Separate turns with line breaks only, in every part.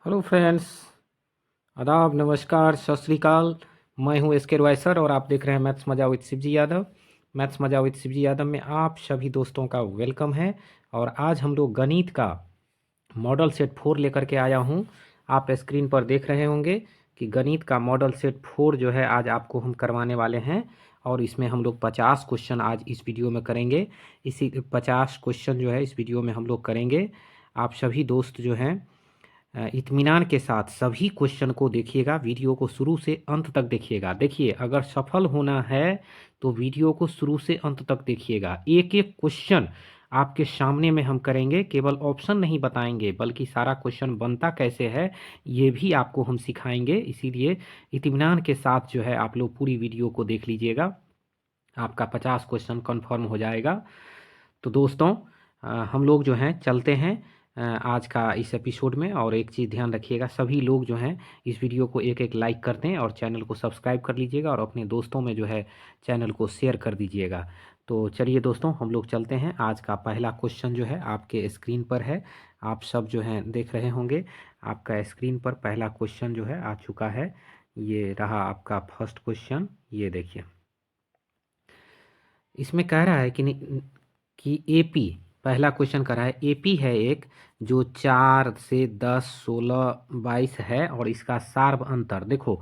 Hello friends. आदाब, नमस्कार, सत श्री अकाल। मैं हूं एस के रॉय सर और आप देख रहे हैं मैथ्स मजा विद शिवजी यादव। मैथ्स मजा विद शिवजी यादव में आप सभी दोस्तों का वेलकम है। और आज हम लोग गणित का मॉडल सेट 4 लेकर के आया हूं। आप स्क्रीन पर देख रहे होंगे कि गणित का मॉडल सेट 4 जो है आज आपको हम करवाने वाले हैं। और इसमें हम लोग 50 क्वेश्चन आज इस वीडियो में करेंगे। इसी 50 क्वेश्चन जो है इस वीडियो में हम लोग करेंगे। आप सभी दोस्त जो हैं इत्मीनान के साथ सभी क्वेश्चन को देखिएगा, वीडियो को शुरू से अंत तक देखिएगा। देखिए, अगर सफल होना है तो वीडियो को शुरू से अंत तक देखिएगा। एक एक क्वेश्चन आपके सामने में हम करेंगे, केवल ऑप्शन नहीं बताएंगे बल्कि सारा क्वेश्चन बनता कैसे है ये भी आपको हम सिखाएंगे। इसीलिए इत्मीनान के साथ जो है आप लोग पूरी वीडियो को देख लीजिएगा, आपका 50 क्वेश्चन कन्फर्म हो जाएगा। तो दोस्तों हम लोग जो हैं चलते हैं आज का इस एपिसोड में। और एक चीज़ ध्यान रखिएगा, सभी लोग जो हैं इस वीडियो को एक एक लाइक कर दें और चैनल को सब्सक्राइब कर लीजिएगा और अपने दोस्तों में जो है चैनल को शेयर कर दीजिएगा। तो चलिए दोस्तों, हम लोग चलते हैं। आज का पहला क्वेश्चन जो है आपके स्क्रीन पर है, आप सब जो हैं देख रहे होंगे। आपका स्क्रीन पर पहला क्वेश्चन जो है आ चुका है। ये रहा आपका फर्स्ट क्वेश्चन। ये देखिए, इसमें कह रहा है कि एपी, पहला क्वेश्चन कर रहा है एपी है एक जो 4 से 10, 16, 22 है। और इसका सार्व अंतर देखो,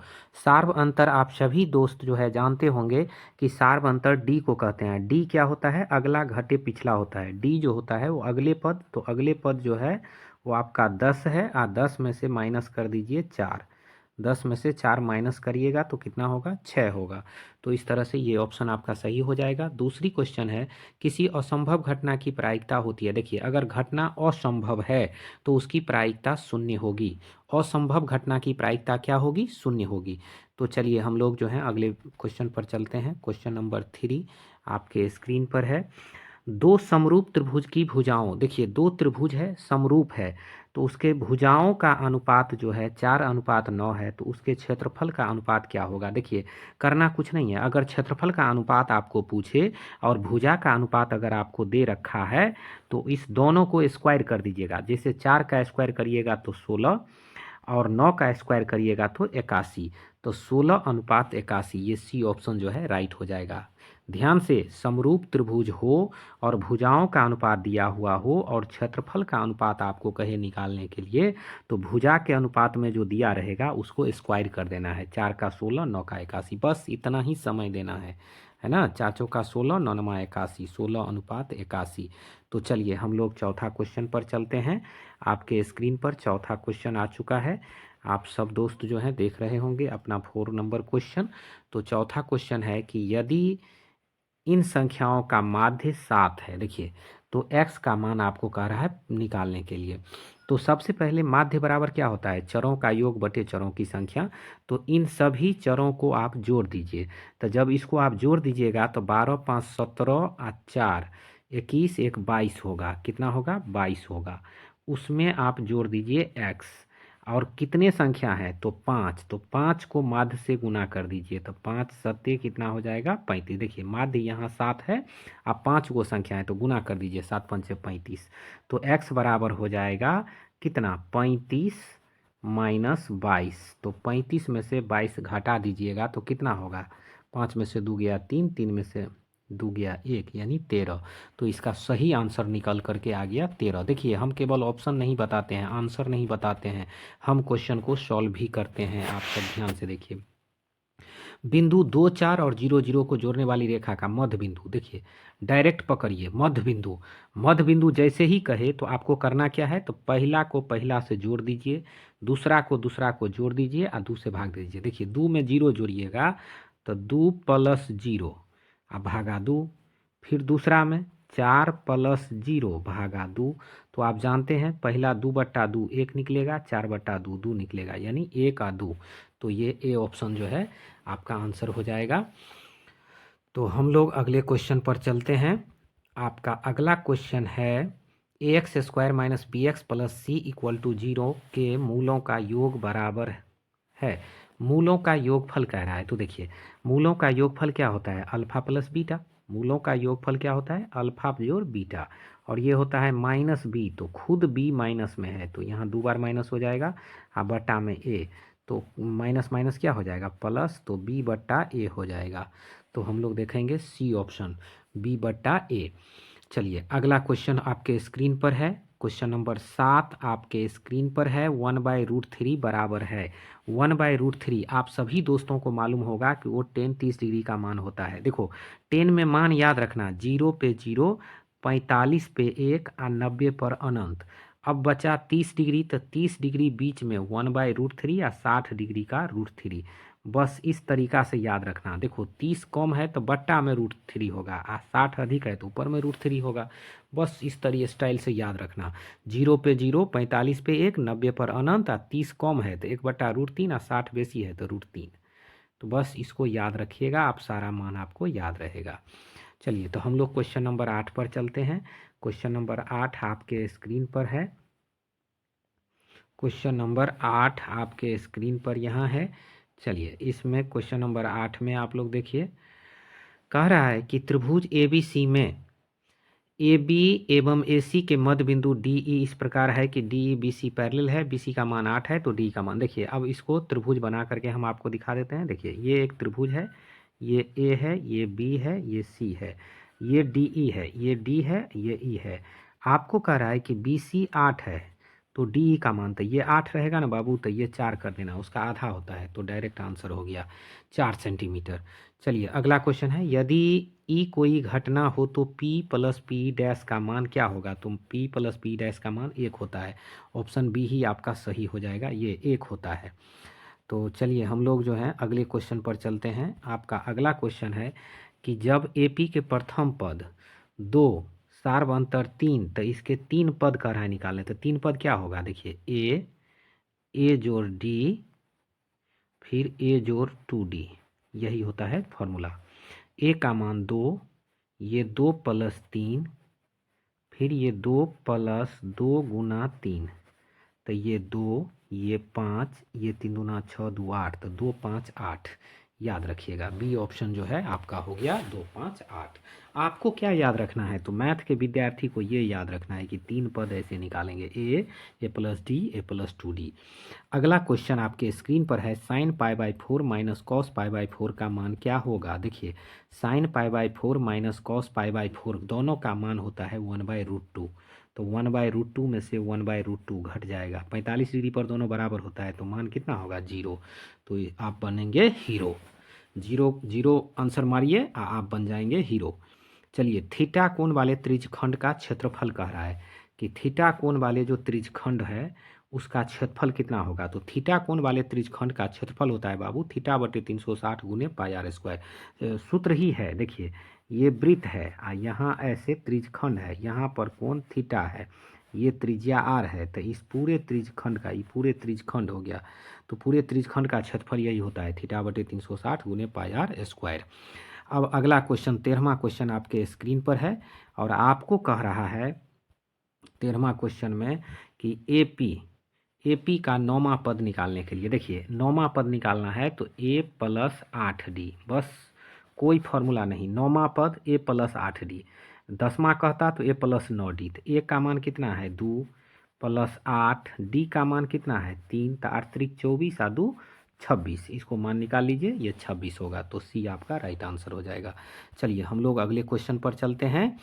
सार्व अंतर आप सभी दोस्त जो है जानते होंगे कि सार्व अंतर डी को कहते हैं। डी क्या होता है? अगला घटे पिछला होता है। डी जो होता है वो अगले पद, तो अगले पद जो है वो आपका 10 है। 10 में से माइनस कर दीजिए 4। 10 में से 4 माइनस करिएगा तो कितना होगा? 6 होगा। तो इस तरह से ये ऑप्शन आपका सही हो जाएगा। दूसरी क्वेश्चन है, किसी असंभव घटना की प्रायिकता होती है। देखिए, अगर घटना असंभव है तो उसकी प्रायिकता शून्य होगी। असंभव घटना की प्रायिकता क्या होगी? शून्य होगी। तो चलिए हम लोग जो है अगले क्वेश्चन पर चलते हैं। क्वेश्चन नंबर 3 आपके स्क्रीन पर है। दो समरूप त्रिभुज की भुजाओं, देखिए दो त्रिभुज है, समरूप है, तो उसके भुजाओं का अनुपात जो है 4:9 है। तो उसके क्षेत्रफल का अनुपात क्या होगा? देखिए, करना कुछ नहीं है। अगर क्षेत्रफल का अनुपात आपको पूछे और भुजा का अनुपात अगर आपको दे रखा है तो इस दोनों को स्क्वायर कर दीजिएगा। जैसे 4 का स्क्वायर करिएगा तो 16 और 9 का स्क्वायर करिएगा तो 81। तो 16:81, ये सी ऑप्शन जो है राइट हो जाएगा। ध्यान से, समरूप त्रिभुज हो और भुजाओं का अनुपात दिया हुआ हो और क्षेत्रफल का अनुपात आपको कहे निकालने के लिए, तो भुजा के अनुपात में जो दिया रहेगा उसको स्क्वायर कर देना है। 4 का 16, 9 का 81, बस इतना ही समय देना है ना। 4 चौका 16, 9 नमा 81, 16:81। तो चलिए हम लोग चौथा क्वेश्चन पर चलते हैं। आपके स्क्रीन पर चौथा क्वेश्चन आ चुका है। आप सब दोस्त जो हैं देख रहे होंगे अपना 4 नंबर क्वेश्चन। तो चौथा क्वेश्चन है कि यदि इन संख्याओं का माध्य 7 है, देखिए तो x का मान आपको कह रहा है निकालने के लिए। तो सबसे पहले माध्य बराबर क्या होता है? चरों का योग बटे चरों की संख्या। तो इन सभी चरों को आप जोड़ दीजिए। तो जब इसको आप जोड़ दीजिएगा तो 12, 5, 17 और 4, 21, 1, 22 होगा। कितना होगा? 22 होगा। उसमें आप जोड़ दीजिए x। और कितने संख्या है? तो 5। तो 5 को माध्य से गुना कर दीजिए। तो 5 सत्ते कितना हो जाएगा? 35। देखिए माध्य यहाँ 7 है, अब 5 को संख्या है तो गुना कर दीजिए। 7 पंचे 35। तो x बराबर हो जाएगा कितना? 35 माइनस 22। तो 35 में से 22 घटा दीजिएगा तो कितना होगा? 5 में से 2 गया 3, 3 में से 2 गया 1, यानी 13। तो इसका सही आंसर निकल करके आ गया 13। देखिए, हम केवल ऑप्शन नहीं बताते हैं, आंसर नहीं बताते हैं, हम क्वेश्चन को सॉल्व भी करते हैं। आप सब ध्यान से देखिए, बिंदु 2, 4 और 0, 0 को जोड़ने वाली रेखा का मध्य बिंदु, देखिए डायरेक्ट पकड़िए मध्य बिंदु। मध्य बिंदु जैसे ही कहे तो आपको करना क्या है? तो पहला को पहला से जोड़ दीजिए, दूसरा को दूसरा को जोड़ दीजिए और 2 से भाग दीजिए। देखिए 2 में 0 जोड़िएगा तो 2 प्लस 0 अब भागा 2। फिर दूसरा में 4 प्लस 0 भागा 2। तो आप जानते हैं पहला 2/2 1 निकलेगा, 4/2 2 निकलेगा, यानी 1 और 2। तो ये ए ऑप्शन जो है आपका आंसर हो जाएगा। तो हम लोग अगले क्वेश्चन पर चलते हैं। आपका अगला क्वेश्चन है ax² minus bx plus C equal to 0 के मूलों का योग बराबर है। मूलों का योगफल कह रहा है। तो देखिए, मूलों का योगफल क्या होता है? Alpha plus beta. मूलों का योगफल क्या होता है, अल्फा जोड़ बीटा, और ये होता है माइनस बी, तो खुद बी माइनस में है तो यहाँ 2 बार माइनस हो जाएगा, और बटा में ए, तो माइनस माइनस क्या हो जाएगा प्लस, तो बी बट्टा ए हो जाएगा। तो हम लोग देखेंगे सी ऑप्शन, बी बट्टा ए। चलिए अगला क्वेश्चन आपके स्क्रीन पर है, क्वेश्चन नंबर 7 आपके स्क्रीन पर है। 1/√3 बराबर है 1/√3। आप सभी दोस्तों को मालूम होगा कि वो 10-30 डिग्री का मान होता है। देखो 10 में मान याद रखना, 0 पे 0, 45 पे 1 और 90 पर अनंत। अब बचा 30 डिग्री, तो 30 डिग्री बीच में 1/√3 या 60 डिग्री का √3। बस इस तरीका से याद रखना। देखो 30 कम है तो बट्टा में √3 होगा, और 60 अधिक है तो ऊपर में √3 होगा। बस इस तरीके स्टाइल से याद रखना। 0 पे 0, 45 पे 1, 90 पर अनंत, और 30 कम है तो 1/√3 और 60 बेसी है तो √3। तो बस इसको याद रखिएगा आप, सारा मान आपको याद रहेगा। चलिए तो हम लोग क्वेश्चन नंबर 8 पर चलते हैं। क्वेश्चन नंबर 8 आपके स्क्रीन पर है। क्वेश्चन नंबर 8 आपके स्क्रीन पर यहाँ है। चलिए इसमें क्वेश्चन नंबर 8 में आप लोग देखिए, कह रहा है कि त्रिभुज ABC में AB एवं AC के मध्य बिंदु DE इस प्रकार है कि DE BC पैरेलल है, BC का मान 8 है तो DE का मान, देखिए अब इसको त्रिभुज बना करके हम आपको दिखा देते हैं। देखिए ये एक त्रिभुज है, ये A है, ये B है, ये C है, ये DE है, ये D है, ये E है। आपको कह रहा है कि BC 8 है तो DE का मान, तो ये 8 रहेगा ना बाबू, तो ये 4 कर देना, उसका आधा होता है, तो डायरेक्ट आंसर हो गया 4 सेंटीमीटर। चलिए अगला क्वेश्चन है, यदि ई कोई घटना हो तो P प्लस P डैश का मान क्या होगा, तो P प्लस P डैश का मान 1 होता है। ऑप्शन बी ही आपका सही हो जाएगा, ये 1 होता है। तो चलिए हम लोग जो है अगले क्वेश्चन पर चलते हैं। आपका अगला क्वेश्चन है कि जब AP के प्रथम पद 2 सार्व अंतर 3, तो इसके 3 पद का रहा निकालें, तो 3 पद क्या होगा, देखिए A जोड़ D, फिर A जोड़ 2D, यही होता है फॉर्मूला। ए का मान 2, ये 2 प्लस 3, फिर ये 2 प्लस 2 गुना 3, तो ये 2, ये 5, ये 3 दूना 6, 2 8, तो 2 5 8 याद रखिएगा। बी ऑप्शन जो है आपका हो गया 2 5 8। आपको क्या याद रखना है, तो मैथ के विद्यार्थी को ये याद रखना है कि 3 पद ऐसे निकालेंगे, ए प्लस डी, ए प्लस 2D। अगला क्वेश्चन आपके स्क्रीन पर है, साइन π/4 माइनस कॉस π/4 का मान क्या होगा। देखिए साइन π/4 माइनस कॉस π/4 दोनों का मान होता है 1/√2, तो 1/√2 में से 1/√2 घट जाएगा। 45 डिग्री पर दोनों बराबर होता है तो मान कितना होगा 0, तो आप बनेंगे हीरो। 0 आंसर मारिए, आप बन जाएंगे हीरो। चलिए थीटा कोण वाले त्रिज्यखंड का क्षेत्रफल कह रहा है कि थीटा कोण वाले जो त्रिज्यखंड है उसका क्षेत्रफल कितना होगा, तो थीटा कोण वाले त्रिज्यखंड का क्षेत्रफल होता है बाबू थीटा बटे 360 गुने πr²। सूत्र ही है, देखिए ये वृत्त है और यहाँ ऐसे त्रिज्यखंड है, यहाँ पर कोण थीटा है, ये त्रिज्या आर है, तो इस पूरे त्रिज्यखंड का, ये पूरे त्रिज्यखंड हो गया, तो पूरे त्रिज्यखंड का क्षेत्रफल यही होता है थीटा बटे 360 गुने πr²। अब अगला क्वेश्चन 13वां क्वेश्चन आपके स्क्रीन पर है, और आपको कह रहा है 13वां क्वेश्चन में कि एपी का 9वां पद निकालने के लिए, देखिए 9वां पद निकालना है तो A प्लस 8D, बस कोई फॉर्मूला नहीं, 9वां पद A प्लस 8D। 10वां कहता तो A प्लस 9D, तो A का मान कितना है 2 प्लस 8, D का मान कितना है 3, तो 8 3 24 और 2 26, इसको मान निकाल लीजिए, ये 26 होगा, तो सी आपका राइट आंसर हो जाएगा। चलिए हम लोग अगले क्वेश्चन पर चलते हैं।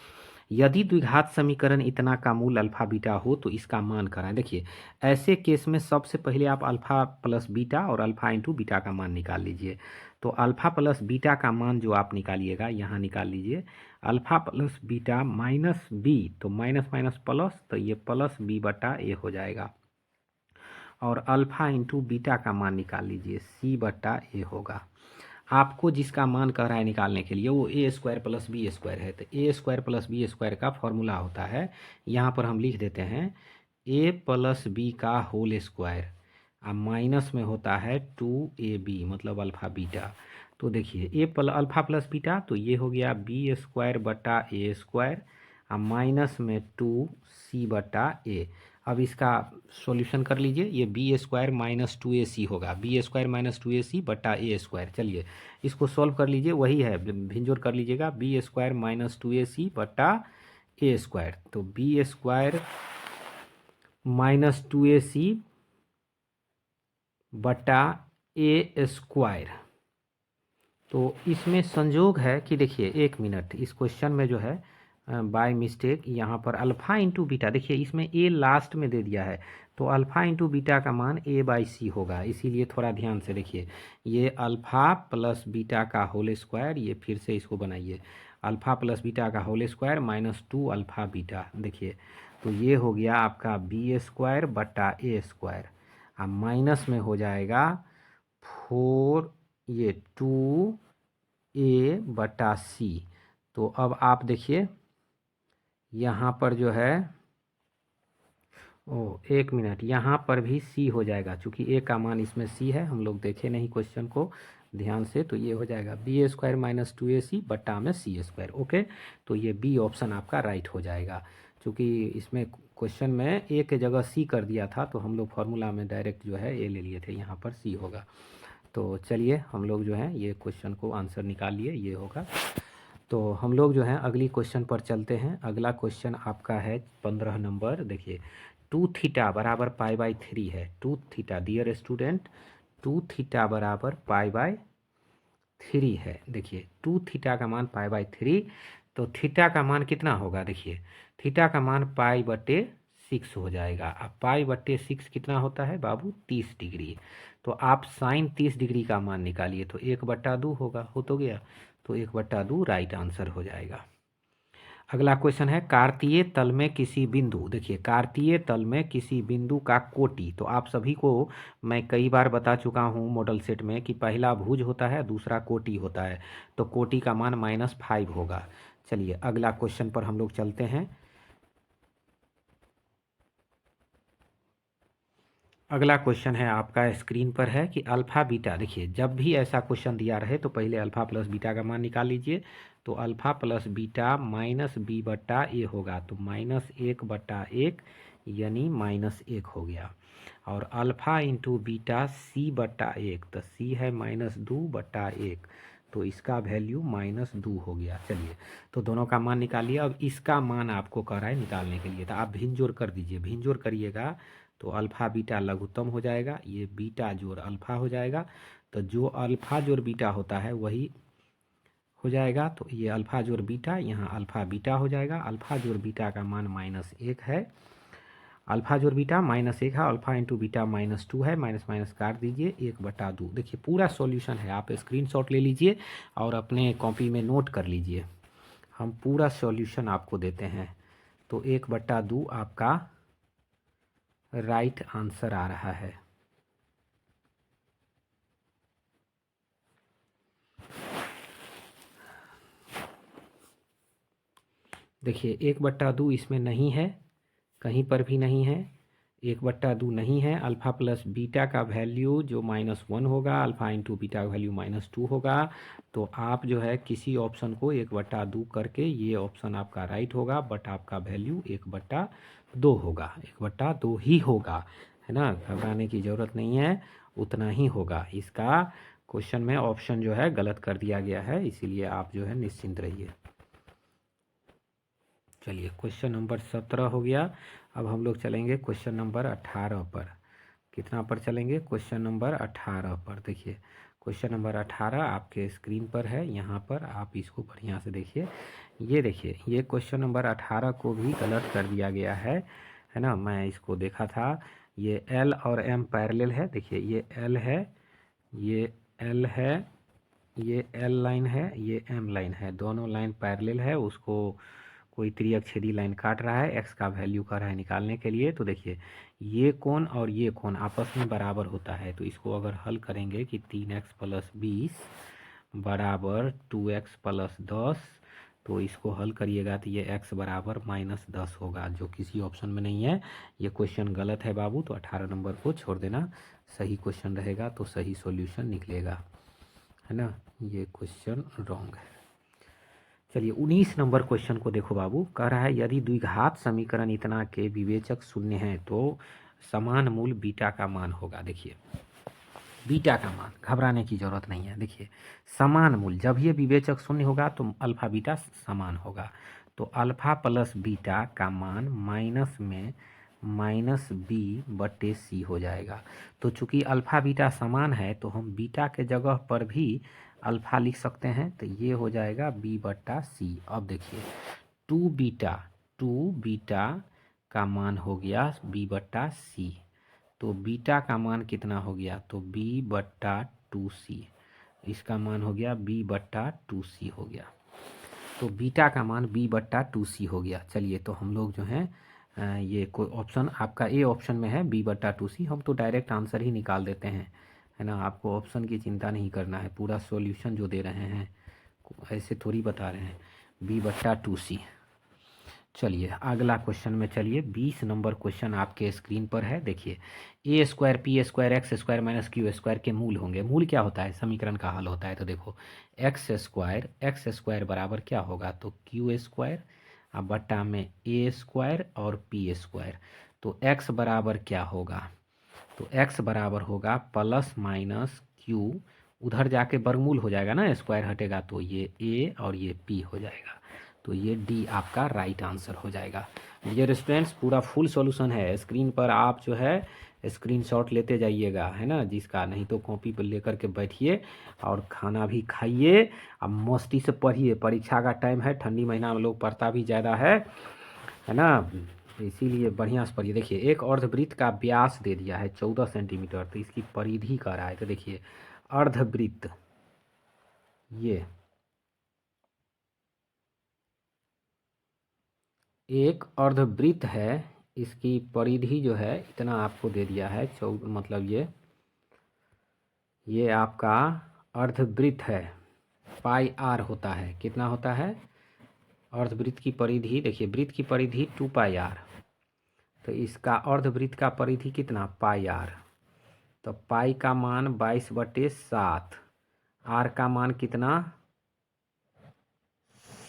यदि द्विघात समीकरण इतना का मूल अल्फा बीटा हो तो इसका मान कराएं। देखिए ऐसे केस में सबसे पहले आप अल्फा प्लस बीटा और अल्फा इंटू बीटा का मान निकाल लीजिए। तो अल्फा प्लस बीटा का मान जो आप निकालिएगा यहाँ निकाल लीजिए, alpha plus beta minus B, तो माइनस माइनस प्लस, तो ये प्लस बी बटा ए हो जाएगा, और अल्फा इंटू बीटा का मान निकाल लीजिए, सी बटा ए होगा। आपको जिसका मान कह रहा है निकालने के लिए वो A² प्लस B² है, तो A² प्लस B² का फॉर्मूला होता है, यहाँ पर हम लिख देते हैं A प्लस B का होल स्क्वायर, और माइनस में होता है 2AB मतलब अल्फ़ा बीटा। तो देखिए अल्फ़ा प्लस बीटा, तो ये हो गया B² बटा A², और माइनस में 2C बटा A, अब इसका सॉल्यूशन कर लीजिए। ये बी स्क्वायर माइनस 2ac होगा, बी स्क्वायर माइनस 2ac बटा ए स्क्वायर। चलिए इसको सॉल्व कर लीजिए, वही है, भिंजोर कर लीजिएगा। बी स्क्वायर माइनस 2ac बटा ए स्क्वायर, तो बी स्क्वायर माइनस 2ac बटा ए स्क्वायर। तो इसमें संजोग है कि देखिए, एक मिनट, इस क्वेश्चन में जो है बाय मिस्टेक यहाँ पर अल्फ़ा इंटू बीटा, देखिए इसमें ए लास्ट में दे दिया है, तो अल्फ़ा इंटू बीटा का मान ए बाई सी होगा। इसीलिए थोड़ा ध्यान से देखिए, ये अल्फ़ा प्लस बीटा का होल स्क्वायर, ये फिर से इसको बनाइए, अल्फ़ा प्लस बीटा का whole square minus 2 alpha beta. देखिए तो ये हो गया आपका बी स्क्वायर बटा ए स्क्वायर, अब माइनस में हो जाएगा 4 ये 2a बटा सी। तो अब आप देखिए यहाँ पर जो है, एक मिनट, यहाँ पर भी c हो जाएगा, चूँकि a का मान इसमें c है, हम लोग देखे नहीं क्वेश्चन को ध्यान से, तो ये हो जाएगा बी स्क्वायर माइनस 2ac बटा में सी स्क्वायर। ओके, तो ये बी ऑप्शन आपका राइट हो जाएगा। चूँकि इसमें क्वेश्चन में a के जगह c कर दिया था, तो हम लोग फार्मूला में डायरेक्ट जो है a ले लिए थे, यहाँ पर c होगा। तो चलिए हम लोग जो है ये क्वेश्चन को आंसर निकाल लिए, ये होगा। तो हम लोग जो है अगली क्वेश्चन पर चलते हैं। अगला क्वेश्चन आपका है 15 नंबर। देखिए 2 थीटा बराबर पाई बाई 3 है। 2 थीटा, डियर स्टूडेंट, 2 थीटा बराबर पाई बाई 3 है। देखिए 2 थीटा का मान पाई बाई 3, तो थीटा का मान कितना होगा? देखिए थीटा का मान पाई बटे 6 हो जाएगा। अब पाई बटे 6 कितना होता है बाबू? 30 डिग्री। तो आप साइन 30 डिग्री का मान निकालिए, तो 1/2 होगा, हो तो गया, तो 1/2 राइट आंसर हो जाएगा। अगला क्वेश्चन है कार्तीय तल में किसी बिंदु, देखिए कार्तीय तल में किसी बिंदु का कोटि, तो आप सभी को मैं कई बार बता चुका हूँ मॉडल सेट में कि पहला भुज होता है, दूसरा कोटि होता है, तो कोटि का मान -5 होगा। चलिए अगला क्वेश्चन पर हम लोग चलते हैं। अगला क्वेश्चन है आपका स्क्रीन पर है कि अल्फ़ा बीटा, देखिए जब भी ऐसा क्वेश्चन दिया रहे तो पहले अल्फ़ा प्लस बीटा का मान निकाल लीजिए। तो alpha plus beta minus B बटा ए होगा, तो -1/1 यानी -1 हो गया। और अल्फ़ा इंटू बीटा सी बटा 1, तो सी है -2/1, तो इसका वैल्यू -2 हो गया। चलिए तो दोनों का मान निकालिए। अब इसका मान आपको कह रहा है निकालने के लिए, तो आप भिन्न कर दीजिए। भिन्न करिएगा तो अल्फ़ा बीटा लघुत्तम हो जाएगा, ये बीटा जोड़ अल्फ़ा हो जाएगा, तो जो अल्फ़ा जोड़ बीटा होता है वही हो जाएगा। तो ये अल्फ़ा जोड़ बीटा, यहाँ अल्फ़ा बीटा हो जाएगा। अल्फ़ा जोड़ बीटा का मान -1 है, अल्फ़ा जोड़ बीटा -1 है, अल्फ़ा इंटू बीटा -2 है, माइनस माइनस काट दीजिए, 1/2। देखिए पूरा सॉल्यूशन है, आप स्क्रीनशॉट ले लीजिए और अपने कॉपी में नोट कर लीजिए। हम पूरा सॉल्यूशन आपको देते हैं, तो 1/2 आपका राइट आंसर आ रहा है। देखिए 1/2 इसमें नहीं है, कहीं पर भी नहीं है, 1/2 नहीं है। अल्फ़ा प्लस बीटा का वैल्यू जो -1 होगा, अल्फ़ा इंटू बीटा का वैल्यू -2 होगा। तो आप जो है किसी ऑप्शन को 1/2 करके, ये ऑप्शन आपका राइट होगा, बट आपका वैल्यू 1/2 होगा, 1/2 ही होगा, है ना, घबराने की ज़रूरत नहीं है, उतना ही होगा। इसका क्वेश्चन में ऑप्शन जो है गलत कर दिया गया है, इसीलिए आप जो है निश्चिंत रहिए। चलिए क्वेश्चन नंबर 17 हो गया। अब हम लोग चलेंगे क्वेश्चन नंबर 18 पर। कितना पर चलेंगे? क्वेश्चन नंबर 18 पर। देखिए क्वेश्चन नंबर 18 आपके स्क्रीन पर है, यहाँ पर आप इसको बढ़िया से देखिए। ये देखिए, ये क्वेश्चन नंबर 18 को भी गलत कर दिया गया है ना, मैं इसको देखा था। ये एल और एम पैरेलल है, देखिए ये एल है, ये एल है, ये एल लाइन है, ये एम लाइन है, दोनों लाइन पैरेलल है। उसको कोई त्रिअक्षरी लाइन काट रहा है, एक्स का वैल्यू कर रहा है निकालने के लिए। तो देखिए ये कोण और ये कोण आपस में बराबर होता है, तो इसको अगर हल करेंगे कि 3x + 20 बराबर 2x + 10, तो इसको हल करिएगा तो ये x बराबर -10 होगा, जो किसी ऑप्शन में नहीं है। ये क्वेश्चन गलत है बाबू, तो 18 नंबर को छोड़ देना। सही क्वेश्चन रहेगा तो सही सॉल्यूशन निकलेगा, है ना। ये क्वेश्चन रॉन्ग है। चलिए 19 नंबर क्वेश्चन को देखो बाबू, कह रहा है यदि द्विघात समीकरण इतना के विवेचक शून्य हैं तो समान मूल बीटा का मान होगा। देखिए बीटा का मान, घबराने की जरूरत नहीं है। देखिए समान मूल, जब ये विवेचक शून्य होगा तो अल्फा बीटा समान होगा, तो अल्फा प्लस बीटा का मान माइनस में माइनस बी बटे सी हो जाएगा। तो चूंकि अल्फा बीटा समान है तो हम बीटा के जगह पर भी अल्फा लिख सकते हैं, तो ये हो जाएगा बी बट्टा सी। अब देखिए टू बीटा का मान हो गया बी बट्टा सी, तो बीटा का मान कितना हो गया, तो बी बट्टा टू सी, इसका मान हो गया बी बट्टा टू सी हो गया। तो बीटा का मान बी बट्टा टू सी हो गया। चलिए तो हम लोग जो हैं ये कोई ऑप्शन आपका ए ऑप्शन में है बी बट्टा टू सी, हम तो डायरेक्ट आंसर ही निकाल देते हैं, है ना। आपको ऑप्शन की चिंता नहीं करना है, पूरा सॉल्यूशन जो दे रहे हैं ऐसे थोड़ी बता रहे हैं, बी बट्टा टू सी। चलिए अगला क्वेश्चन में चलिए, 20 नंबर क्वेश्चन आपके स्क्रीन पर है। देखिए a square p square x square minus q square के मूल होंगे। मूल क्या होता है, समीकरण का हल होता है। तो देखो एक्स स्क्वायर बराबर क्या होगा, तो क्यू स्क्वायर अब बट्टा में ए स्क्वायर और पी स्क्वायर। तो एक्स बराबर क्या होगा, तो एक्स बराबर होगा प्लस माइनस क्यू, उधर जाके वर्गमूल हो जाएगा ना, स्क्वायर हटेगा तो ये ए और ये पी हो जाएगा, तो ये डी आपका राइट आंसर हो जाएगा। डियर स्टूडेंट्स पूरा फुल सॉल्यूशन है स्क्रीन पर, आप जो है स्क्रीनशॉट लेते जाइएगा, है ना, जिसका, नहीं तो कॉपी पर लेकर के बैठिए और खाना भी खाइए, अब मस्ती से पढ़िए। परीक्षा का टाइम है, ठंडी महीना में लोग पढ़ता भी ज़्यादा है ना, इसीलिए बढ़िया से पढ़िए। देखिए एक अर्धवृत्त का व्यास दे दिया है 14 सेंटीमीटर, तो इसकी परिधि कह रहा है। तो देखिए अर्धवृत्त, ये एक अर्धवृत्त है, इसकी परिधि जो है इतना आपको दे दिया है, मतलब ये आपका अर्धवृत्त है, पाई आर होता है। कितना होता है अर्धवृत्त की परिधि, देखिए वृत्त की परिधि 2 पाई आर, तो इसका अर्धवृत्त का परिधि कितना पाई आर, तो पाई का मान 22/7, आर का मान कितना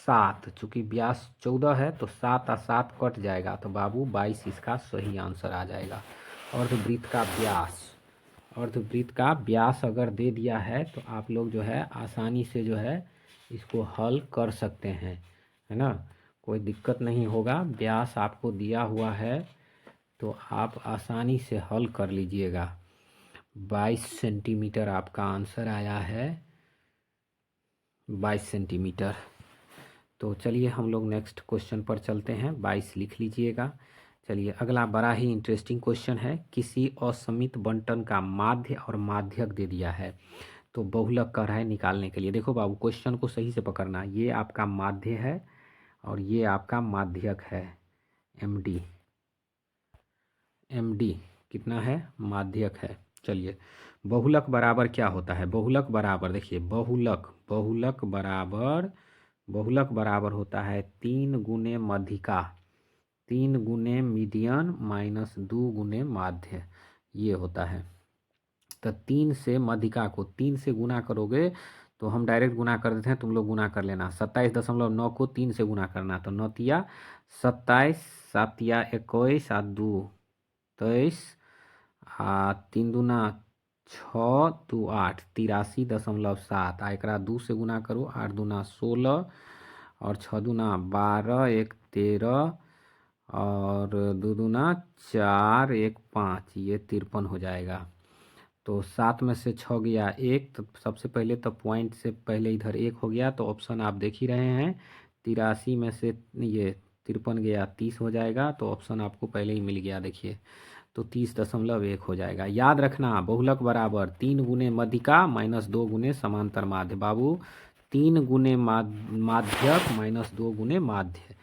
7, चूँकि व्यास 14 है तो 7 और 7 कट जाएगा, तो बाबू 22 इसका सही आंसर आ जाएगा। अर्धवृत्त का व्यास अगर दे दिया है तो आप लोग जो है आसानी से जो है इसको हल कर सकते हैं, है ना, कोई दिक्कत नहीं होगा। व्यास आपको दिया हुआ है तो आप आसानी से हल कर लीजिएगा। 22 सेंटीमीटर आपका आंसर आया है, 22 सेंटीमीटर। तो चलिए हम लोग नेक्स्ट क्वेश्चन पर चलते हैं, 22 लिख लीजिएगा। चलिए अगला बड़ा ही इंटरेस्टिंग क्वेश्चन है, किसी असमित बंटन का माध्य और माध्यक दे दिया है, तो बहुलक कर रहा है निकालने के लिए। देखो बाबू क्वेश्चन को सही से पकड़ना, ये आपका माध्य है और ये आपका माध्यक है, एम डी कितना है, माध्यक है। चलिए बहुलक बराबर क्या होता है, बहुलक बराबर, देखिए बहुलक बराबर होता है 3 गुने मध्यिका, 3 गुने मीडियन माइनस 2 गुने माध्य, ये होता है। तो 3 से मध्यिका को 3 से गुना करोगे, तो हम डायरेक्ट गुना कर देते हैं, तुम लोग गुना कर लेना। 27.9 को 3 से गुना करना, तो 9 तिया 27, 7 तिया 21, 7 2 23, 3 दूना 6, 2 8, 83.7, आ एकरा 2 से गुना करो, 8 दूना 16 और 6 दूना 12, 1 13 और 2 दूना 4, 1 5, ये 53 हो जाएगा। तो 7 में से 6 गया 1, तो सबसे पहले तो पॉइंट से पहले इधर 1 हो गया, तो ऑप्शन आप देख ही रहे हैं। 83 में से ये 53 गया 30 हो जाएगा, तो ऑप्शन आपको पहले ही मिल गया, देखिए तो 30.1 हो जाएगा। याद रखना बहुलक बराबर 3 गुने मध्यिका माइनस 2 गुने समांतर माध्य, बाबू 3 गुने माध्यक माइनस 2 गुने माध्य,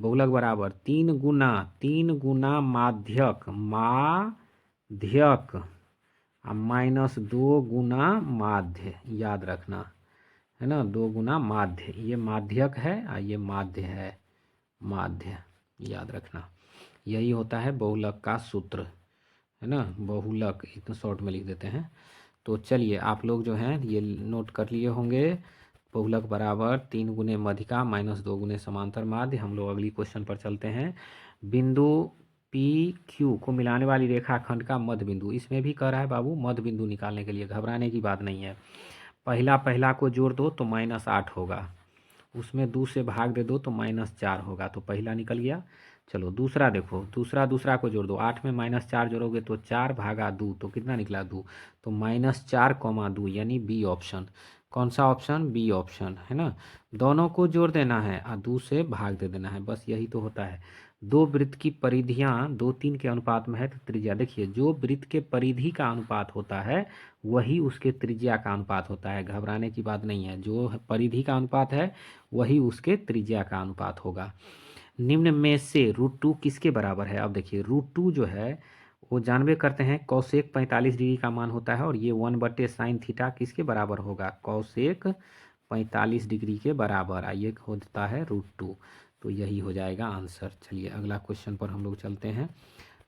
बहुलक बराबर 3 गुना माध्यक माइनस 2 गुना माध्य, याद रखना, है ना, 2 गुना माध्य, ये माध्यक है और ये माध्य है, माध्य, याद रखना, यही होता है बहुलक का सूत्र, है ना, बहुलक इतना शॉर्ट में लिख देते हैं। तो चलिए आप लोग जो हैं ये नोट कर लिए होंगे, बहुलक बराबर 3 गुने मध्यिका माइनस 2 गुने समांतर माध्य। हम लोग अगली क्वेश्चन पर चलते हैं। बिंदु पी क्यू को मिलाने वाली रेखाखंड का मध्य बिंदु, इसमें भी कह रहा है बाबू मध्य बिंदु निकालने के लिए, घबराने की बात नहीं है। पहला पहला को जोड़ दो तो -8 होगा, उसमें 2 से भाग दे दो तो -4 होगा, तो पहला निकल गया। चलो दूसरा देखो, दूसरा को जोड़ दो, 8 में -4 जोड़ोगे तो 4 भागा 2, तो कितना निकला 2, तो -4, 2 यानी बी ऑप्शन। कौन सा ऑप्शन? बी ऑप्शन, है ना। दोनों को जोड़ देना है और 2 से भाग दे देना है, बस यही तो होता है। दो वृत्त की परिधियाँ 2:3 के अनुपात में है तो त्रिज्या, देखिए जो वृत्त के परिधि का अनुपात होता है वही उसके त्रिज्या का अनुपात होता है, घबराने की बात नहीं है। जो परिधि का अनुपात है वही उसके त्रिज्या का अनुपात होगा। निम्न में से √2 किसके बराबर है? अब देखिए √2 जो है वो जानबे करते हैं कॉसेक 45 डिग्री का मान होता है, और ये 1/sin थीटा किसके बराबर होगा? कॉसेक 45 डिग्री के बराबर, ये होता है √2, तो यही हो जाएगा आंसर। चलिए अगला क्वेश्चन पर हम लोग चलते हैं।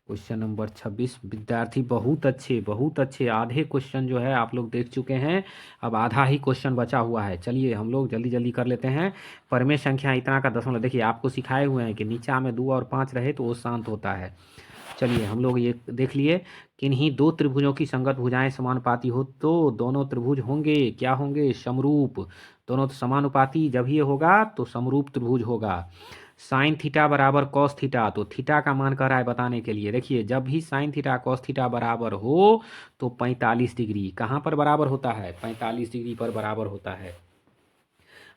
Question number 26। विद्यार्थी बहुत अच्छे, आधे क्वेश्चन जो है आप लोग देख चुके हैं, अब आधा ही क्वेश्चन बचा हुआ है। चलिए हम लोग जल्दी जल्दी कर लेते हैं। परमेय संख्या इतना का दशमलव, देखिए आपको सिखाए हुए हैं कि नीचा में 2 और 5 रहे तो वो शांत होता है। चलिए हम लोग ये देख लिए, किन्हीं दो त्रिभुजों की संगत भुजाएं समानुपाती हो तो दोनों त्रिभुज होंगे, क्या होंगे? समरूप। दोनों समानुपाती जब ये होगा तो समरूप त्रिभुज होगा। साइन थीटा बराबर कॉस थीटा, तो थीटा का मान कह रहा है बताने के लिए। देखिए जब भी साइन थीटा कॉस थीटा बराबर हो तो 45 डिग्री कहाँ पर बराबर होता है? 45 डिग्री पर बराबर होता है।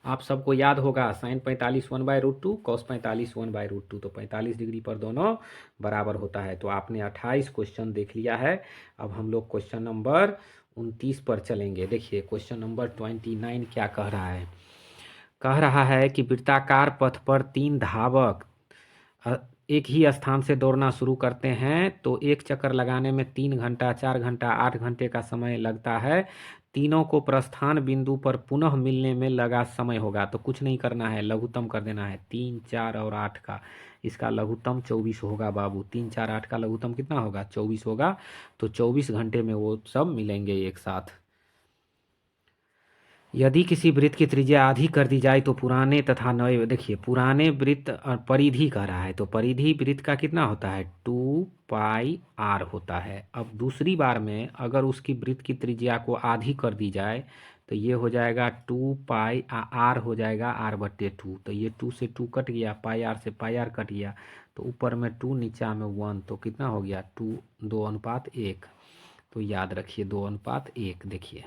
आप सबको याद होगा साइन 45 1/√2, कॉस 45 1/√2, तो 45 डिग्री पर दोनों बराबर होता है। तो आपने 28 क्वेश्चन देख लिया है। अब हम लोग क्वेश्चन नंबर 29 पर चलेंगे। देखिए क्वेश्चन नंबर 29 क्या कह रहा है? कह रहा है कि वृत्ताकार पथ पर 3 धावक एक ही स्थान से दौड़ना शुरू करते हैं तो एक चक्कर लगाने में 3 घंटा, 4 घंटा, 8 घंटे का समय लगता है। तीनों को प्रस्थान बिंदु पर पुनः मिलने में लगा समय होगा। तो कुछ नहीं करना है, लघुत्तम कर देना है 3, 4 और 8 का। इसका लघुत्तम 24 होगा बाबू। 3, 4, 8 का लघुत्तम कितना होगा? 24 होगा। तो 24 घंटे में वो सब मिलेंगे एक साथ। यदि किसी वृत्त की त्रिज्या आधी कर दी जाए तो पुराने तथा नए, देखिए पुराने वृत्त और परिधि कह रहा है, तो परिधि वृत्त का कितना होता है? 2πr होता है। अब दूसरी बार में अगर उसकी वृत्त की त्रिज्या को आधी कर दी जाए तो ये हो जाएगा 2π, r हो जाएगा r/2, तो ये 2 से 2 कट गया, πr से πr कट गया, तो ऊपर में 2 नीचा में 1, तो कितना हो गया? 2:1। तो याद रखिए 2:1। देखिए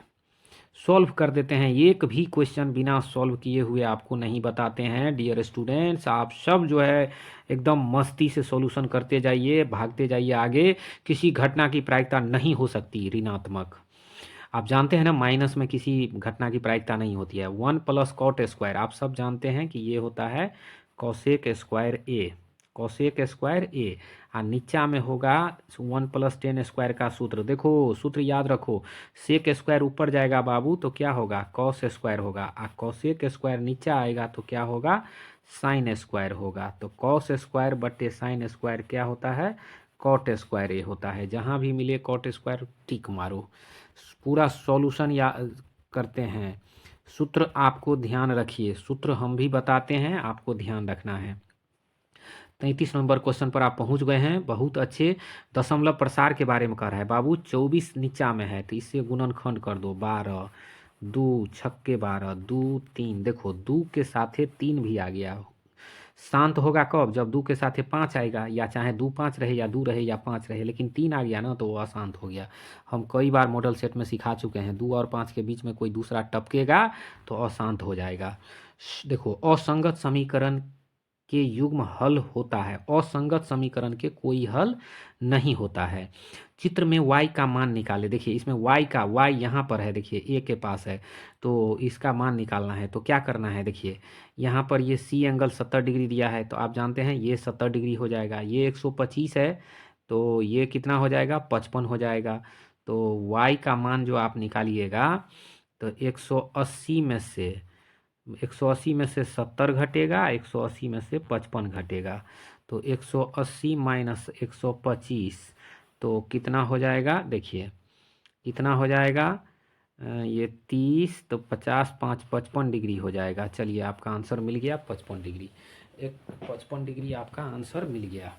सॉल्व कर देते हैं। एक भी क्वेश्चन बिना सॉल्व किए हुए आपको नहीं बताते हैं डियर स्टूडेंट्स। आप सब जो है एकदम मस्ती से सॉल्यूशन करते जाइए, भागते जाइए आगे। किसी घटना की प्रायिकता नहीं हो सकती ऋणात्मक। आप जानते हैं ना माइनस में किसी घटना की प्रायिकता नहीं होती है। 1 + कॉट स्क्वायर आप सब जानते हैं कि ये होता है कॉसेक स्क्वायर ए, कॉसेक स्क्वायर ए। और नीचा में होगा 1 + tan स्क्वायर का सूत्र। देखो सूत्र याद रखो, सेक स्क्वायर ऊपर जाएगा बाबू तो क्या होगा? कॉस स्क्वायर होगा, और कॉसेक स्क्वायर नीचा आएगा तो क्या होगा? साइन स्क्वायर होगा। तो कॉस स्क्वायर बटे साइन स्क्वायर क्या होता है? कॉट स्क्वायर ए होता है। जहाँ भी मिले कॉट स्क्वायर टिक मारो। पूरा सॉल्यूशन या करते हैं। सूत्र आपको ध्यान रखिए, सूत्र हम भी बताते हैं, आपको ध्यान रखना है। 33 नंबर क्वेश्चन पर आप पहुंच गए हैं, बहुत अच्छे। दशमलव प्रसार के बारे में कह रहा है बाबू। 24 नीचा में है तो इससे गुणनखंड कर दो, 12, 2 छक्के 12, 2 3, देखो 2 के साथे 3 भी आ गया। शांत होगा कब? जब 2 के साथे 5 आएगा, या चाहे 2 5 रहे या 2 रहे या 5 रहे, लेकिन 3 आ गया ना तो वो अशांत हो गया। हम कई बार मॉडल सेट में सिखा चुके हैं, 2 और 5 के बीच में कोई दूसरा टपकेगा तो अशांत हो जाएगा। देखो असंगत समीकरण के युग्म हल होता है, असंगत समीकरण के कोई हल नहीं होता है। चित्र में y का मान निकाले। देखिए इसमें y यहाँ पर है, देखिए a के पास है, तो इसका मान निकालना है। तो क्या करना है? देखिए यहाँ पर ये C एंगल 70 डिग्री दिया है, तो आप जानते हैं ये 70 डिग्री हो जाएगा। ये 125 है तो ये कितना हो जाएगा? 55 हो जाएगा। तो y का मान जो आप निकालिएगा तो 180 में से 70 घटेगा, 180 में से 55 घटेगा, तो 180 माइनस 125 तो कितना हो जाएगा? देखिए कितना हो जाएगा? ये 30 तो 50 5 55 डिग्री हो जाएगा। चलिए आपका आंसर मिल गया 55 डिग्री। एक 55 डिग्री आपका आंसर मिल गया।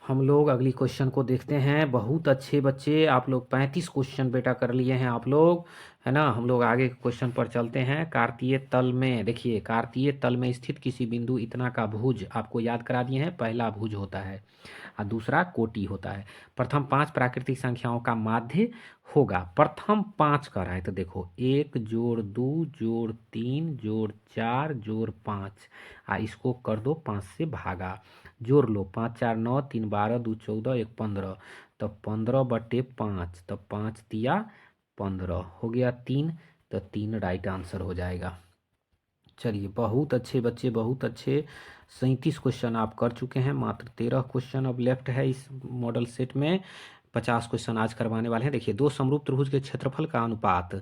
हम लोग अगली क्वेश्चन को देखते हैं। बहुत अच्छे बच्चे, आप लोग 35 क्वेश्चन बेटा कर लिए हैं आप लोग, है ना। हम लोग आगे क्वेश्चन पर चलते हैं। कार्तीय तल में देखिए, कार्तीय तल में स्थित किसी बिंदु इतना का भुज आपको याद करा दिए हैं। पहला भुज होता है और दूसरा कोटि होता है। प्रथम 5 प्राकृतिक संख्याओं का माध्य होगा। प्रथम 5 कर रहा है तो देखो 1 जोड़ 2 जोड़ 3 जोड़ 4 जोड़ 5, इसको कर दो 5 से भागा, जोड़ लो 5 4 9 3 12 2 14 1 15, तो 15/5, तो 5 दिया 15 हो गया 3, तो 3 राइट आंसर हो जाएगा। चलिए बहुत अच्छे बच्चे, बहुत अच्छे। 37 क्वेश्चन आप कर चुके हैं, मात्र 13 क्वेश्चन अब लेफ्ट है इस मॉडल सेट में। 50 क्वेश्चन आज करवाने वाले हैं। देखिए, दो समरूप त्रिभुज के क्षेत्रफल का अनुपात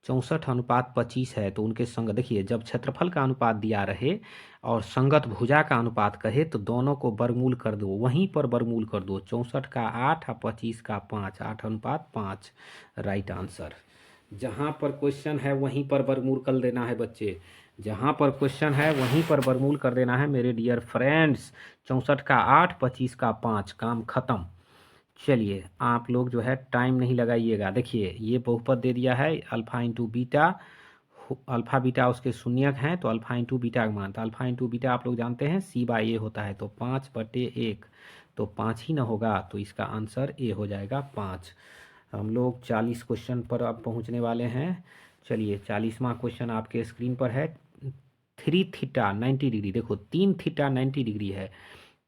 64:25 है, तो उनके संग देखिए, जब क्षेत्रफल का अनुपात दिया रहे और संगत भुजा का अनुपात कहे तो दोनों को वर्गमूल कर दो, वहीं पर वर्गमूल कर दो। 64 का 8 और 25 का 5, 8:5 राइट आंसर। जहाँ पर क्वेश्चन है वहीं पर वर्गमूल कर देना है बच्चे, जहाँ पर क्वेश्चन है वहीं पर वर्गमूल कर देना है मेरे डियर फ्रेंड्स। 64 का 8, 25 का 5, काम खत्म। चलिए आप लोग जो है टाइम नहीं लगाइएगा। देखिए ये बहुपद दे दिया है alpha into beta, alpha beta उसके शून्यक हैं, तो अल्फा इंटू बीटा का मान, तो अल्फा इंटू बीटा आप लोग जानते हैं C/A होता है, तो 5/1, तो 5 ही ना होगा, तो इसका आंसर ए हो जाएगा 5। हम लोग 40 क्वेश्चन पर अब पहुंचने वाले हैं। चलिए 40वां क्वेश्चन आपके स्क्रीन पर है। 3 थीटा 90 डिग्री, देखो 3 थीटा 90 डिग्री है,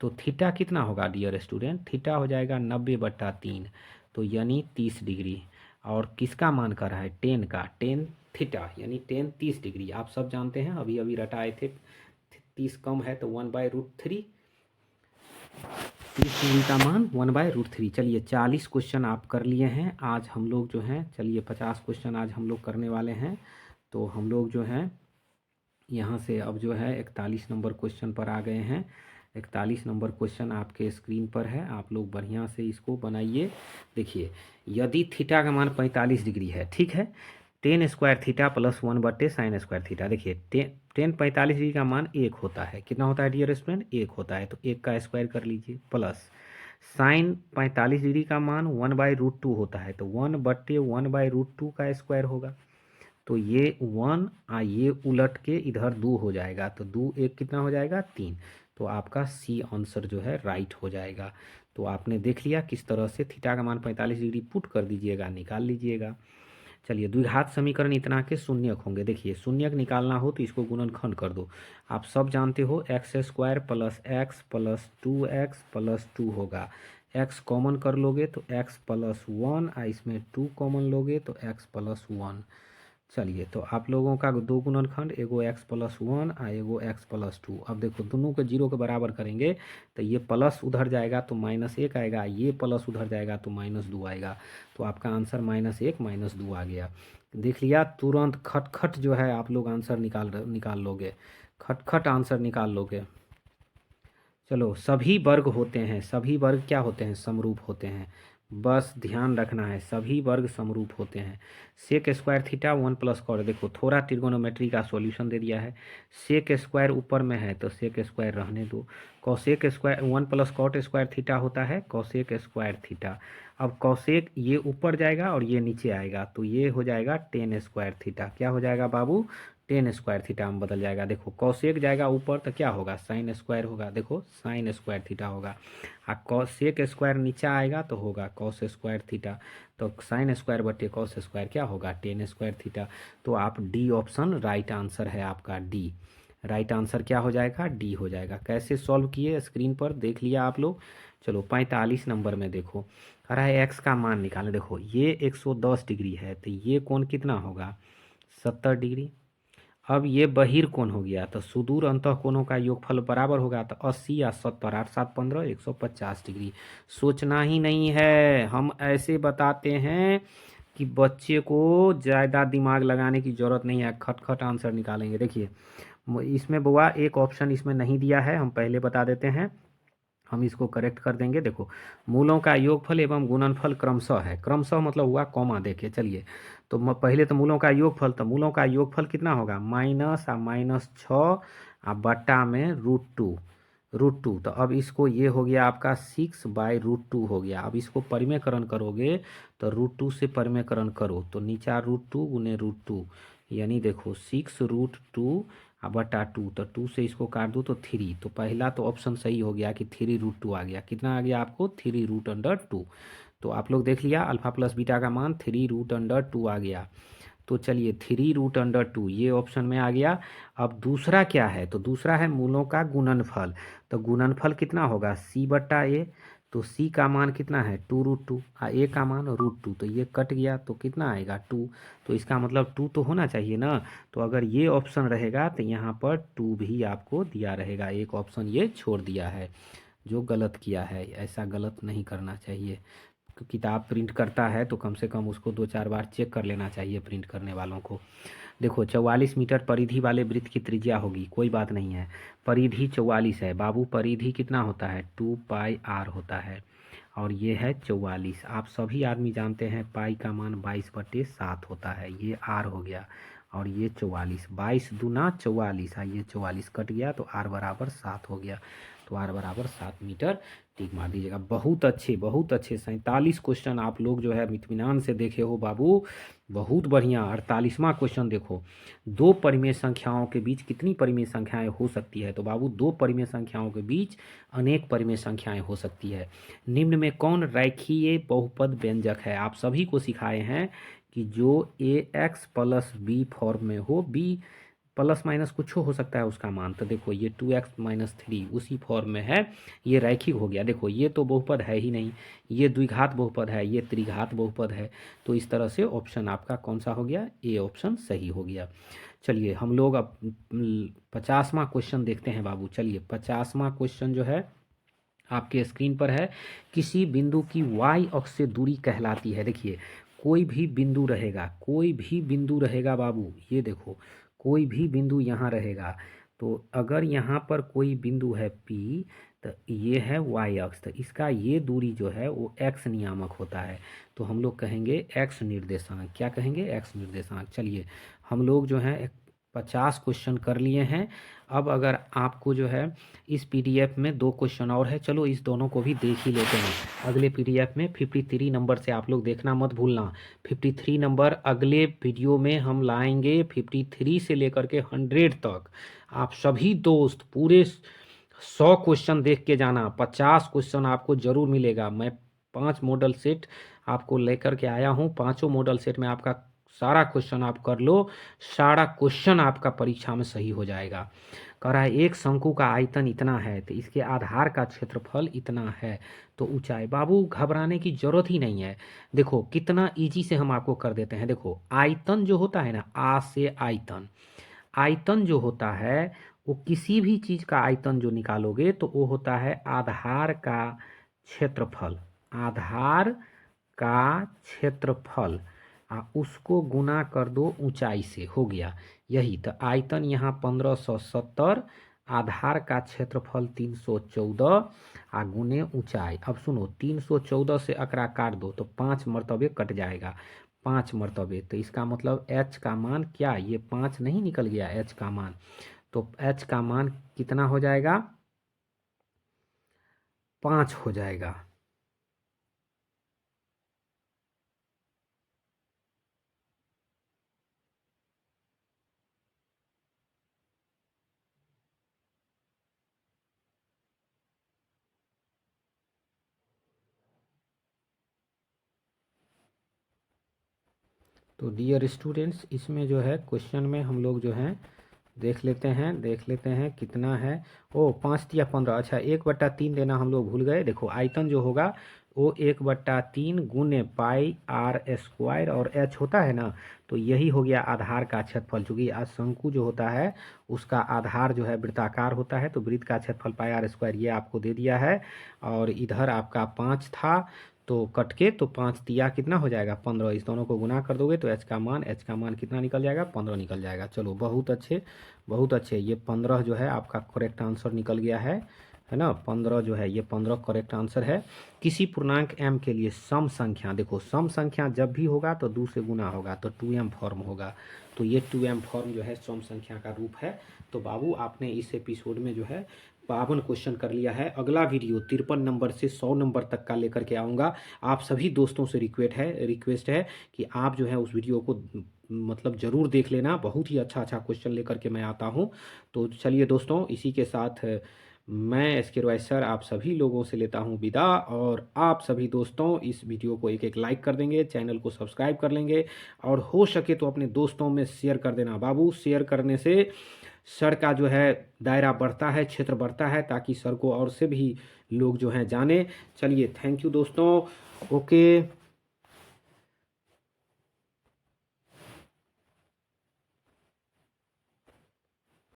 तो थीटा कितना होगा डियर स्टूडेंट, थीटा हो जाएगा 90/3, तो यानी 30 डिग्री। और किसका मान कर रहा है, 10 का, 10 थीटा यानी 10 30 डिग्री। आप सब जानते हैं, अभी अभी रटाए थे। 30 कम है तो 1/√3, 30 डिग्री का मान 1/√3। चलिए 40 क्वेश्चन आप कर लिए हैं आज हम लोग जो हैं। चलिए 50 क्वेश्चन आज हम लोग करने वाले हैं। तो हम लोग जो हैं यहाँ से अब जो है 41 नंबर क्वेश्चन पर आ गए हैं। 41 नंबर क्वेश्चन आपके स्क्रीन पर है, आप लोग बढ़िया से इसको बनाइए। देखिए, यदि थीटा का मान 45 डिग्री है, ठीक है, 10 square theta plus 1/sin² theta. देखिए 10 45 डिग्री का मान 1 होता है, कितना होता है डियर स्टूडेंट, 1 होता है, तो 1 का स्क्वायर कर लीजिए, प्लस साइन 45 डिग्री का मान 1/√2 होता है, तो 1/1/√2 का स्क्वायर होगा, तो ये 1 ये उलट के इधर 2 हो जाएगा, तो 2 1 कितना हो जाएगा 3, तो आपका सी आंसर जो है राइट हो जाएगा। तो आपने देख लिया किस तरह से थीटा का मान 45 डिग्री पुट कर दीजिएगा, निकाल लीजिएगा। चलिए द्विघात समीकरण इतना के शून्यक होंगे। देखिए शून्यक निकालना हो तो इसको गुणनखंड कर दो। आप सब जानते हो x² plus x plus 2x plus 2 होगा। x कॉमन कर लोगे तो x प्लस 1, इसमें 2 कॉमन लोगे तो x प्लस 1। चलिए तो आप लोगों का दो गुणनखंड, एगो x प्लस 1 और एगो x प्लस 2। अब देखो दोनों को 0 के बराबर करेंगे तो ये प्लस उधर जाएगा तो -1 आएगा, ये प्लस उधर जाएगा तो -2 आएगा, तो आपका आंसर -1 -2 आ गया। देख लिया, तुरंत खटखट जो है आप लोग आंसर निकाल लोगे, खटखट आंसर निकाल लोगे। चलो सभी वर्ग होते हैं, सभी वर्ग क्या होते हैं, समरूप होते हैं, बस ध्यान रखना है, सभी वर्ग समरूप होते हैं। Sec square theta 1 plus cot, देखो थोड़ा ट्रिगोनोमेट्री का सॉल्यूशन दे दिया है। सेक स्क्वायर ऊपर में है तो सेक स्क्वायर रहने दो। Cosec square 1 plus cot square theta होता है कॉसेक स्क्वायर थीटा। अब कॉसेक ये ऊपर जाएगा और ये नीचे आएगा, तो ये हो जाएगा टेन स्क्वायर थीटा। क्या हो जाएगा बाबू, 10 स्क्वायर थीटा में बदल जाएगा। देखो कॉसेक जाएगा ऊपर तो क्या होगा, साइन स्क्वायर होगा, देखो साइन स्क्वायर थीटा होगा। और कॉसेक स्क्वायर नीचे आएगा तो होगा कॉस स्क्वायर थीटा, तो साइन स्क्वायर बटे कॉस स्क्वायर क्या होगा, 10 स्क्वायर थीटा। तो आप डी ऑप्शन राइट आंसर है आपका, डी राइट आंसर क्या हो जाएगा, डी हो जाएगा। कैसे सॉल्व किए स्क्रीन पर देख लिया आप लोग। चलो 45 नंबर में देखो, कह रहा है एक्स का मान निकालें। देखो ये 110 डिग्री है तो ये कोण कितना होगा, 70 डिग्री। अब ये बहिर कोण हो गया तो सुदूर अंतः कोणों का योगफल बराबर होगा, तो 80 या 70, 8 7 15, 150 डिग्री। सोचना ही नहीं है, हम ऐसे बताते हैं कि बच्चे को ज़्यादा दिमाग लगाने की ज़रूरत नहीं है, खटखट आंसर निकालेंगे। देखिए इसमें बुआ एक ऑप्शन इसमें नहीं दिया है, हम पहले बता देते हैं। हम इसको करेक्ट कर देंगे। देखो, मूलों का योगफल एवं गुणनफल क्रमशः है, क्रमशः मतलब हुआ कॉमा देके। चलिए, तो पहले तो मूलों का योगफल, तो मूलों का योगफल कितना होगा, माइनस आ माइनस 6 आ बट्टा में रूट टू। तो अब इसको, ये हो गया आपका 6/√2 हो गया। अब इसको परिमेयकरण करोगे तो √2 से परिमेयकरण करो तो नीचा √2 गुने √2, यानी देखो 6√2 बटा 2, तो 2 से इसको काट दो तो 3। तो पहला तो ऑप्शन सही हो गया कि 3√2 आ गया। कितना आ गया आपको, 3√2। तो आप लोग देख लिया, अल्फा प्लस बीटा का मान 3√2 आ गया। तो चलिए 3√2 ये ऑप्शन में आ गया। अब दूसरा क्या है, तो दूसरा है मूलों का गुणनफल। तो गुणनफल कितना होगा, c/a। तो c का मान कितना है, 2√2, a का मान √2। तो ये कट गया तो कितना आएगा, 2। तो इसका मतलब 2 तो होना चाहिए ना। तो अगर ये ऑप्शन रहेगा तो यहाँ पर 2 भी आपको दिया रहेगा। एक ऑप्शन ये छोड़ दिया है जो गलत किया है। ऐसा गलत नहीं करना चाहिए। किताब प्रिंट करता है तो कम से कम उसको 2-4 बार चेक कर लेना चाहिए प्रिंट करने वालों को। देखो, 44 मीटर परिधि वाले वृत्त की त्रिज्या होगी, कोई बात नहीं है। परिधि 44 है बाबू, परिधि कितना होता है, 2πr होता है। और ये है 44। आप सभी आदमी जानते हैं पाई का मान 22/7 होता है। ये आर हो गया और ये 44, 22 दूना 44। ये 44 कट गया तो आर बराबर 7 हो गया। तो आर बराबर 7 मीटर टिक मार दीजिएगा। बहुत अच्छे, बहुत अच्छे। 47 क्वेश्चन आप लोग जो है इत्मीनान से देखे हो बाबू, बहुत बढ़िया। 48वां क्वेश्चन देखो, दो परिमेय संख्याओं के बीच कितनी परिमेय संख्याएं हो सकती है। तो बाबू, दो परिमेय संख्याओं के बीच अनेक परिमेय संख्याएं हो सकती है। निम्न में कौन रेखीय बहुपद व्यंजक है। आप सभी को सिखाए हैं कि जो ax + b फॉर्म में हो, b प्लस माइनस कुछ हो सकता है उसका मान। तो देखो, ये 2x - 3 उसी फॉर्म में है, ये रैखिक हो गया। देखो, ये तो बहुपद है ही नहीं, ये द्विघात बहुपद है, ये त्रिघात बहुपद है। तो इस तरह से ऑप्शन आपका कौन सा हो गया, ए ऑप्शन सही हो गया। चलिए हम लोग अब 50वां क्वेश्चन देखते हैं बाबू। चलिए 50वां क्वेश्चन जो है आपके स्क्रीन पर है। किसी बिंदु की y अक्ष से दूरी कहलाती है। देखिए, कोई भी बिंदु रहेगा, कोई भी बिंदु रहेगा बाबू, ये देखो कोई भी बिंदु यहाँ रहेगा। तो अगर यहाँ पर कोई बिंदु है P, तो ये है y अक्ष, तो इसका ये दूरी जो है वो x नियामक होता है। तो हम लोग कहेंगे x निर्देशांक। क्या कहेंगे, x निर्देशांक। चलिए हम लोग जो है 50 क्वेश्चन कर लिए हैं। अब अगर आपको जो है इस पीडीएफ में 2 क्वेश्चन और है, चलो इस दोनों को भी देख ही लेते हैं। अगले पीडीएफ में 53 नंबर से आप लोग देखना मत भूलना। 53 नंबर अगले वीडियो में हम लाएंगे, 53 से लेकर के 100 तक। आप सभी दोस्त पूरे 100 क्वेश्चन देख के जाना। 50 क्वेश्चन आपको जरूर मिलेगा। मैं 5 मॉडल सेट आपको लेकर के आया हूँ। पाँचों मॉडल सेट में आपका सारा क्वेश्चन आप कर लो, सारा क्वेश्चन आपका परीक्षा में सही हो जाएगा। कह रहा है एक शंकु का आयतन इतना है तो इसके आधार का क्षेत्रफल इतना है, तो ऊंचाई। बाबू घबराने की जरूरत ही नहीं है। देखो कितना इजी से हम आपको कर देते हैं। देखो आयतन जो होता है ना, आ से आयतन, आयतन जो होता है वो किसी भी चीज का आयतन जो निकालोगे तो वो होता है आधार का क्षेत्रफल, आधार का क्षेत्रफल। उसको गुना कर दो ऊंचाई से, हो गया यही। तो आयतन यहाँ 1570, आधार का क्षेत्रफल 314 गुने ऊंचाई। अब सुनो, 314 से अकरा काट दो तो 5 मरतबे कट जाएगा, 5 मरतबे। तो इसका मतलब h का मान क्या, ये 5 नहीं निकल गया h का मान। तो h का मान कितना हो जाएगा, 5 हो जाएगा। तो डियर स्टूडेंट्स, इसमें जो है क्वेश्चन में हम लोग जो हैं देख लेते हैं कितना है। ओ 5 या 15, अच्छा 1/3 देना हम लोग भूल गए। देखो आयतन जो होगा वो 1/3 गुने पाई आर स्क्वायर, और h होता है ना, तो यही हो गया आधार का क्षेत्रफल। चूँकि आज शंकु जो होता है उसका आधार जो है वृत्ताकार होता है, तो वृत्त का क्षेत्रफल पाई आर स्क्वायर ये आपको दे दिया है। और इधर आपका 5 था तो कट के, तो 5 तिया कितना हो जाएगा, 15। इस दोनों को गुना कर दोगे तो h का मान कितना निकल जाएगा, 15 निकल जाएगा। चलो बहुत अच्छे, बहुत अच्छे। ये 15 जो है आपका करेक्ट आंसर निकल गया है। है ना। 15 जो है ये 15 करेक्ट आंसर है। किसी पूर्णांक m के लिए सम संख्या, देखो सम संख्या जब भी होगा तो 2 से गुना होगा तो 2m फॉर्म होगा, तो ये 2m फॉर्म जो है सम संख्या का रूप है। तो बाबू आपने इस एपिसोड में जो है 52 क्वेश्चन कर लिया है। अगला वीडियो 53 नंबर से 100 नंबर तक का लेकर के आऊँगा। आप सभी दोस्तों से रिक्वेस्ट है कि आप जो है उस वीडियो को मतलब ज़रूर देख लेना। बहुत ही अच्छा अच्छा क्वेश्चन लेकर के मैं आता हूँ। तो चलिए दोस्तों, इसी के साथ मैं एसके रॉय सर आप सभी लोगों से लेता हूँ विदा। और आप सभी दोस्तों इस वीडियो को एक एक लाइक कर देंगे, चैनल को सब्सक्राइब कर लेंगे, और हो सके तो अपने दोस्तों में शेयर कर देना बाबू। शेयर करने से सर का जो है दायरा बढ़ता है, क्षेत्र बढ़ता है, ताकि सर को और से भी लोग जो हैं जाने। चलिए थैंक यू दोस्तों। ओके।